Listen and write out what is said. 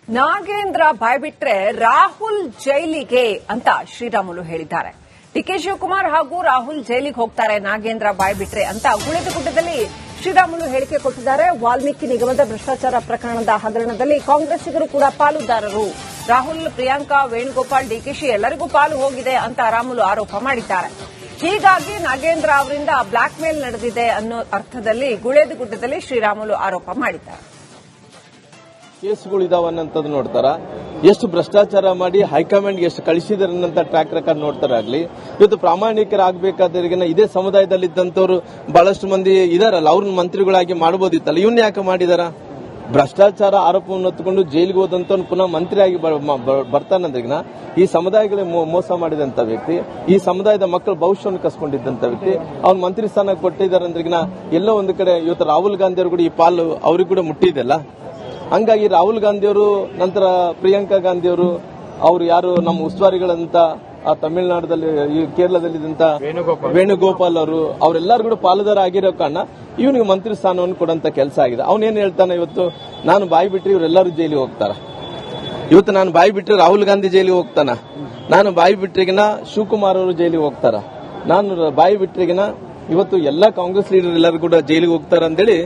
ನಾಗೇಂದ್ರ ಬಾಯ್ಬಿಟ್ರೆ ರಾಹುಲ್ ಜೈಲಿಗೆ ಅಂತ ಶ್ರೀರಾಮುಲು ಹೇಳಿದ್ದಾರೆ. ಡಿಕೆ ಶಿವಕುಮಾರ್ ಹಾಗೂ ರಾಹುಲ್ ಜೈಲಿಗೆ ಹೋಗ್ತಾರೆ ನಾಗೇಂದ್ರ ಬಾಯ್ಬಿಟ್ರೆ ಅಂತ ಗುಳೇದಗುಡ್ಡದಲ್ಲಿ ಶ್ರೀರಾಮುಲು ಹೇಳಿಕೆ ಕೊಟ್ಟಿದ್ದಾರೆ. ವಾಲ್ಮೀಕಿ ನಿಗಮದ ಭ್ರಷ್ಟಾಚಾರ ಪ್ರಕರಣದ ಹಗರಣದಲ್ಲಿ ಕಾಂಗ್ರೆಸ್ಸಿಗರು ಕೂಡ ಪಾಲುದಾರರು. ರಾಹುಲ್, ಪ್ರಿಯಾಂಕಾ, ವೇಣುಗೋಪಾಲ್, ಡಿಕೆಶಿ ಎಲ್ಲರಿಗೂ ಪಾಲು ಹೋಗಿದೆ ಅಂತ ರಾಮುಲು ಆರೋಪ ಮಾಡಿದ್ದಾರೆ. ಹೀಗಾಗಿ ನಾಗೇಂದ್ರ ಅವರಿಂದ ಬ್ಲಾಕ್ ಮೇಲ್ ನಡೆದಿದೆ ಅನ್ನೋ ಅರ್ಥದಲ್ಲಿ ಗುಳೇದಗುಡ್ಡದಲ್ಲಿ ಶ್ರೀರಾಮುಲು ಆರೋಪ ಮಾಡಿದ್ದಾರೆ. ಕೇಸ್ಗಳಿದಾವನ್ನಂತದ್ದು ನೋಡ್ತಾರ, ಎಷ್ಟು ಭ್ರಷ್ಟಾಚಾರ ಮಾಡಿ ಹೈಕಮಾಂಡ್ಗೆ ಎಷ್ಟು ಕಳಿಸಿದಾರೆ ಅನ್ನಂತ ಟ್ರ್ಯಾಕ್ ರೆಕಾರ್ಡ್ ನೋಡ್ತಾರಾಗ್ಲಿ. ಇವತ್ತು ಪ್ರಾಮಾಣಿಕರಾಗಬೇಕಾದ್ರಿಗಿನ ಇದೇ ಸಮುದಾಯದಲ್ಲಿದ್ದಂಥವ್ರು ಬಹಳಷ್ಟು ಮಂದಿ ಇದಾರಲ್ಲ, ಅವ್ರನ್ನ ಮಂತ್ರಿಗಳಾಗಿ ಮಾಡಬಹುದಿತ್ತಲ್ಲ, ಇವನ್ನ ಯಾಕೆ ಮಾಡಿದಾರ? ಭ್ರಷ್ಟಾಚಾರ ಆರೋಪವನ್ನು ಹೊತ್ತುಕೊಂಡು ಜೈಲಿಗೆ ಹೋದಂತವ್ನು ಪುನಃ ಮಂತ್ರಿಯಾಗಿ ಬರ್ತಾನಂದ್ರಿಗಿನ ಈ ಸಮುದಾಯಗಳಿಗೆ ಮೋಸ ಮಾಡಿದಂತ ವ್ಯಕ್ತಿ, ಈ ಸಮುದಾಯದ ಮಕ್ಕಳ ಭವಿಷ್ಯವನ್ನು ಕಸ್ಕೊಂಡಿದ್ದಂತ ವ್ಯಕ್ತಿ ಅವ್ನ ಮಂತ್ರಿ ಸ್ಥಾನ ಕೊಟ್ಟಿದ್ದಾರೆ ಅಂದ್ರಿಗಿನ ಎಲ್ಲೋ ಒಂದು ಕಡೆ ಇವತ್ತು ರಾಹುಲ್ ಗಾಂಧಿ ಅವರು ಕೂಡ ಈ ಪಾಲು ಅವ್ರಿಗೆ ಕೂಡ ಮುಟ್ಟಿದೆಲ್ಲ. ಹಂಗಾಗಿ ರಾಹುಲ್ ಗಾಂಧಿಯವರು, ನಂತರ ಪ್ರಿಯಾಂಕಾ ಗಾಂಧಿಯವರು, ಅವರು ಯಾರು ನಮ್ಮ ಉಸ್ತುವಾರಿಗಳಂತ ಆ ತಮಿಳುನಾಡದಲ್ಲಿ, ಕೇರಳದಲ್ಲಿದ್ದಂತ ವೇಣುಗೋಪಾಲ್ ಅವರು, ಅವರೆಲ್ಲರೂ ಕೂಡ ಪಾಲುದಾರ ಆಗಿರೋ ಕಾರಣ ಇವನಿಗೆ ಮಂತ್ರಿ ಸ್ಥಾನವನ್ನು ಕೊಡಂತ ಕೆಲಸ ಆಗಿದೆ. ಅವನೇನ್ ಹೇಳ್ತಾನೆ, ಇವತ್ತು ನಾನು ಬಾಯಿ ಬಿಟ್ರೆ ಇವರೆಲ್ಲರೂ ಜೈಲಿಗೆ ಹೋಗ್ತಾರ, ಇವತ್ತು ನಾನು ಬಾಯಿ ಬಿಟ್ರೆ ರಾಹುಲ್ ಗಾಂಧಿ ಜೈಲಿಗೆ ಹೋಗ್ತಾನ, ನಾನು ಬಾಯಿ ಬಿಟ್ರಿಗಿನ ಶಿವಕುಮಾರ್ ಅವರು ಜೈಲಿಗೆ ಹೋಗ್ತಾರ, ನಾನು ಬಾಯಿ ಬಿಟ್ರಿಗಿನ ಇವತ್ತು ಎಲ್ಲಾ ಕಾಂಗ್ರೆಸ್ ಲೀಡರ್ ಎಲ್ಲರೂ ಕೂಡ ಜೈಲಿಗೆ ಹೋಗ್ತಾರ ಅಂತೇಳಿ